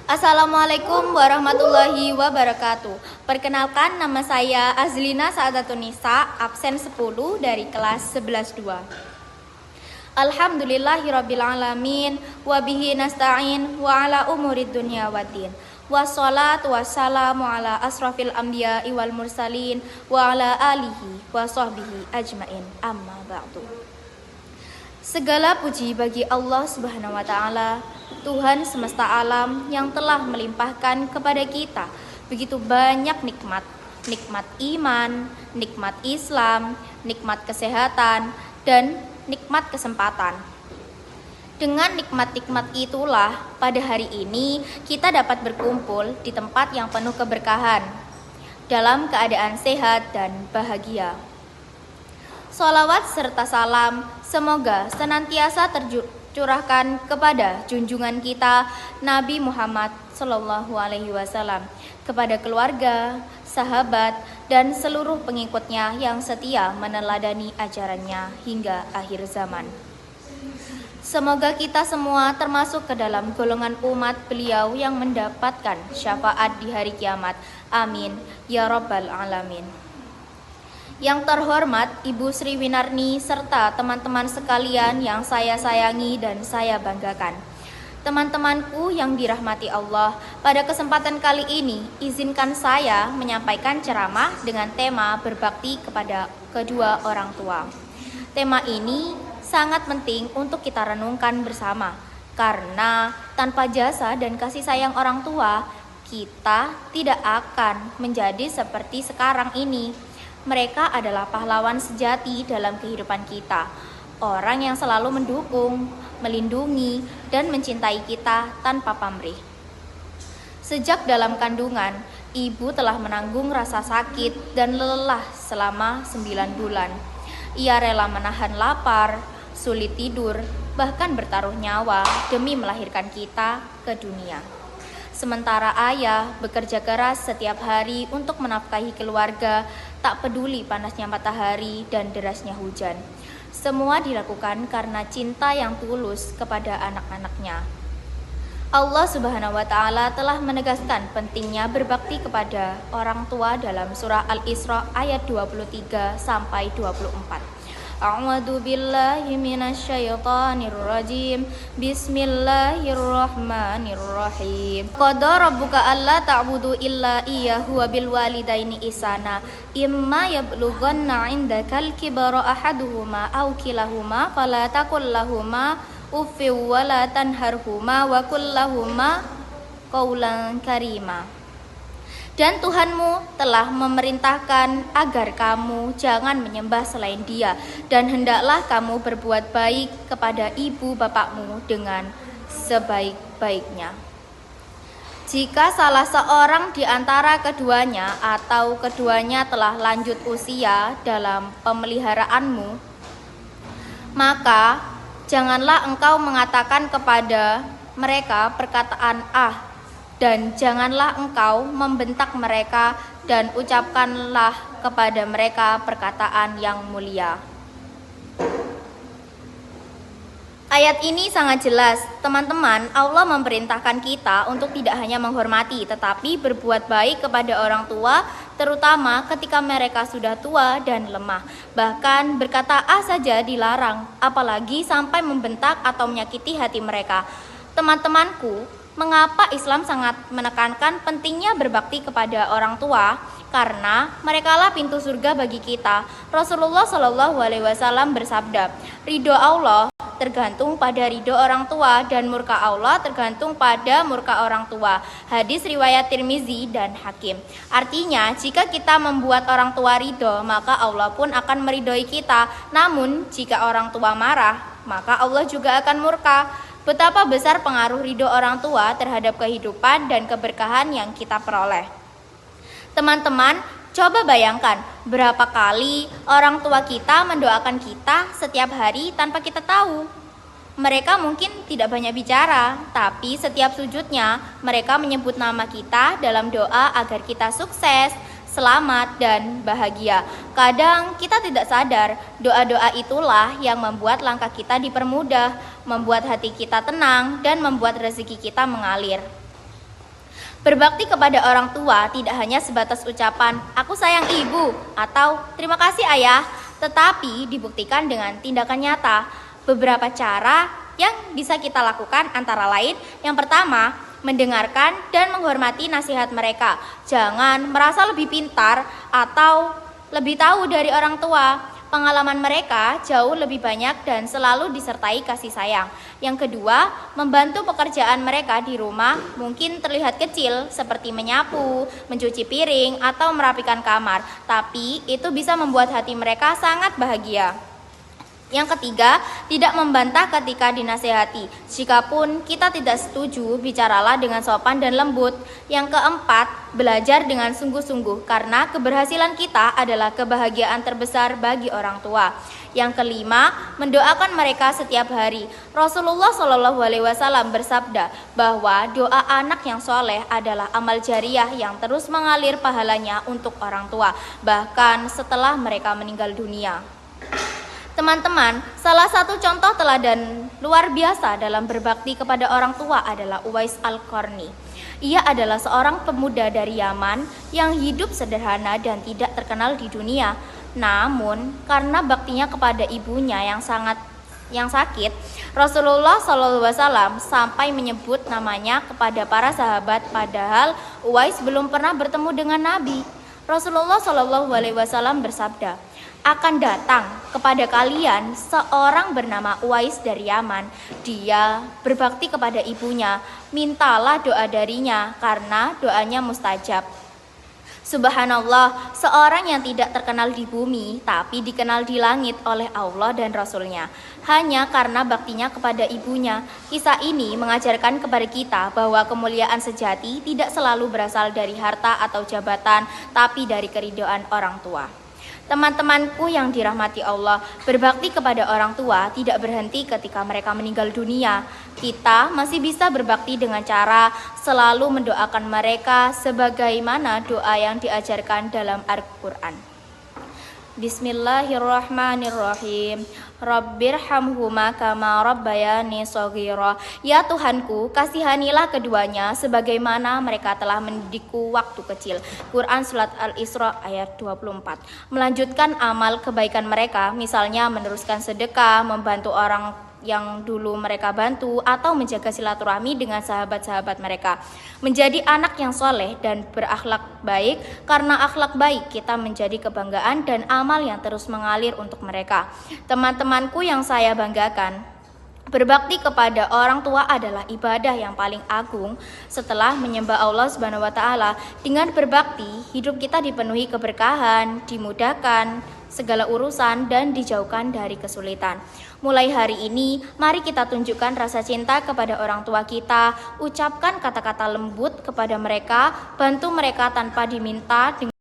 Assalamualaikum warahmatullahi wabarakatuh. Perkenalkan, nama saya Azlina Sa'adatun Nisa, absen 10 dari kelas 11-2. Alhamdulillahirabbil alamin wa bihi nasta'in wa ala umurid dunya waddin. Wassalatu wassalamu ala asrafil anbiya'i wal mursalin wa ala alihi wa sahbihi ajmain. Amma ba'du. Segala puji bagi Allah Subhanahu wa taala, Tuhan semesta alam yang telah melimpahkan kepada kita begitu banyak nikmat. Nikmat iman, nikmat Islam, nikmat kesehatan, dan nikmat kesempatan. Dengan nikmat-nikmat itulah pada hari ini kita dapat berkumpul di tempat yang penuh keberkahan dalam keadaan sehat dan bahagia. Sholawat serta salam semoga senantiasa tercurahkan kepada junjungan kita Nabi Muhammad SAW, kepada keluarga, sahabat, dan seluruh pengikutnya yang setia meneladani ajarannya hingga akhir zaman. Semoga kita semua termasuk ke dalam golongan umat beliau yang mendapatkan syafaat di hari kiamat. Amin ya rabbal alamin. Yang terhormat Ibu Sri Winarni serta teman-teman sekalian yang saya sayangi dan saya banggakan. Teman-temanku yang dirahmati Allah, pada kesempatan kali ini izinkan saya menyampaikan ceramah dengan tema berbakti kepada kedua orang tua. Tema ini sangat penting untuk kita renungkan bersama, karena tanpa jasa dan kasih sayang orang tua, kita tidak akan menjadi seperti sekarang ini. Mereka adalah pahlawan sejati dalam kehidupan kita, orang yang selalu mendukung, melindungi, dan mencintai kita tanpa pamrih. Sejak dalam kandungan, ibu telah menanggung rasa sakit dan lelah selama 9 bulan. Ia rela menahan lapar, sulit tidur, bahkan bertaruh nyawa demi melahirkan kita ke dunia. Sementara ayah bekerja keras setiap hari untuk menafkahi keluarga, tak peduli panasnya matahari dan derasnya hujan. Semua dilakukan karena cinta yang tulus kepada anak-anaknya. Allah Subhanahu wa taala telah menegaskan pentingnya berbakti kepada orang tua dalam surah Al-Isra ayat 23 sampai 24. A'udzu billahi minasyaitonir rajim. Bismillahirrahmanirrahim. Qada rabbuka alla ta'budu illa iyyahu wa bil walidaini ihsana. Imma yablughanna 'indakal kibara ahaduhuma aw kilahuma fala taqul lahumā uffin wa la tanharhumā wa qul lahumā qawlan karīmā. Dan Tuhanmu telah memerintahkan agar kamu jangan menyembah selain Dia, dan hendaklah kamu berbuat baik kepada ibu bapakmu dengan sebaik-baiknya. Jika salah seorang di antara keduanya atau keduanya telah lanjut usia dalam pemeliharaanmu, maka janganlah engkau mengatakan kepada mereka perkataan dan janganlah engkau membentak mereka, dan ucapkanlah kepada mereka perkataan yang mulia. Ayat ini sangat jelas, teman-teman. Allah memerintahkan kita untuk tidak hanya menghormati, tetapi berbuat baik kepada orang tua, terutama ketika mereka sudah tua dan lemah. Bahkan berkata saja dilarang, apalagi sampai membentak atau menyakiti hati mereka. Teman-temanku, mengapa Islam sangat menekankan pentingnya berbakti kepada orang tua? Karena merekalah pintu surga bagi kita. Rasulullah SAW bersabda, ridho Allah tergantung pada ridho orang tua, dan murka Allah tergantung pada murka orang tua. Hadis riwayat Tirmizi dan Hakim. Artinya, jika kita membuat orang tua ridho, maka Allah pun akan meridhoi kita. Namun, jika orang tua marah, maka Allah juga akan murka. Betapa besar pengaruh ridho orang tua terhadap kehidupan dan keberkahan yang kita peroleh. Teman-teman, coba bayangkan berapa kali orang tua kita mendoakan kita setiap hari tanpa kita tahu. Mereka mungkin tidak banyak bicara, tapi setiap sujudnya mereka menyebut nama kita dalam doa agar kita sukses, selamat, dan bahagia. Kadang kita tidak sadar, doa-doa itulah yang membuat langkah kita dipermudah, membuat hati kita tenang, dan membuat rezeki kita mengalir. Berbakti kepada orang tua tidak hanya sebatas ucapan "aku sayang ibu" atau "terima kasih ayah", tetapi dibuktikan dengan tindakan nyata. Beberapa cara yang bisa kita lakukan antara lain, yang pertama, mendengarkan dan menghormati nasihat mereka. Jangan merasa lebih pintar atau lebih tahu dari orang tua. Pengalaman mereka jauh lebih banyak dan selalu disertai kasih sayang. Yang kedua, membantu pekerjaan mereka di rumah mungkin terlihat kecil seperti menyapu, mencuci piring, atau merapikan kamar. Tapi itu bisa membuat hati mereka sangat bahagia. Yang ketiga, tidak membantah ketika dinasehati. Jikapun kita tidak setuju, bicaralah dengan sopan dan lembut. Yang keempat, belajar dengan sungguh-sungguh karena keberhasilan kita adalah kebahagiaan terbesar bagi orang tua. Yang kelima, mendoakan mereka setiap hari. Rasulullah SAW bersabda bahwa doa anak yang soleh adalah amal jariah yang terus mengalir pahalanya untuk orang tua, bahkan setelah mereka meninggal dunia. Teman-teman, salah satu contoh teladan luar biasa dalam berbakti kepada orang tua adalah Uwais Al-Qarni. Ia adalah seorang pemuda dari Yaman yang hidup sederhana dan tidak terkenal di dunia. Namun, karena baktinya kepada ibunya yang sakit, Rasulullah SAW sampai menyebut namanya kepada para sahabat, padahal Uwais belum pernah bertemu dengan Nabi. Rasulullah SAW bersabda, "Akan datang kepada kalian seorang bernama Uwais dari Yaman. Dia berbakti kepada ibunya. Mintalah doa darinya karena doanya mustajab." Subhanallah, seorang yang tidak terkenal di bumi tapi dikenal di langit oleh Allah dan Rasul-Nya hanya karena baktinya kepada ibunya. Kisah ini mengajarkan kepada kita bahwa kemuliaan sejati tidak selalu berasal dari harta atau jabatan, tapi dari keridhaan orang tua. Teman-temanku yang dirahmati Allah, berbakti kepada orang tua tidak berhenti ketika mereka meninggal dunia. Kita masih bisa berbakti dengan cara selalu mendoakan mereka sebagaimana doa yang diajarkan dalam Al-Quran. Bismillahirrahmanirrahim. Rabbirhamhuma kama rabbayani shaghira. Ya Tuhanku, kasihanilah keduanya sebagaimana mereka telah mendidikku waktu kecil. Quran Surat Al-Isra ayat 24. Melanjutkan amal kebaikan mereka, misalnya meneruskan sedekah, membantu orang yang dulu mereka bantu, atau menjaga silaturahmi dengan sahabat-sahabat mereka. Menjadi anak yang soleh dan berakhlak baik, karena akhlak baik kita menjadi kebanggaan dan amal yang terus mengalir untuk mereka. Teman-temanku yang saya banggakan, berbakti kepada orang tua adalah ibadah yang paling agung setelah menyembah Allah Subhanahu wa taala. Dengan berbakti, hidup kita dipenuhi keberkahan, dimudahkan segala urusan dan dijauhkan dari kesulitan. Mulai hari ini, mari kita tunjukkan rasa cinta kepada orang tua kita, ucapkan kata-kata lembut kepada mereka, bantu mereka tanpa diminta.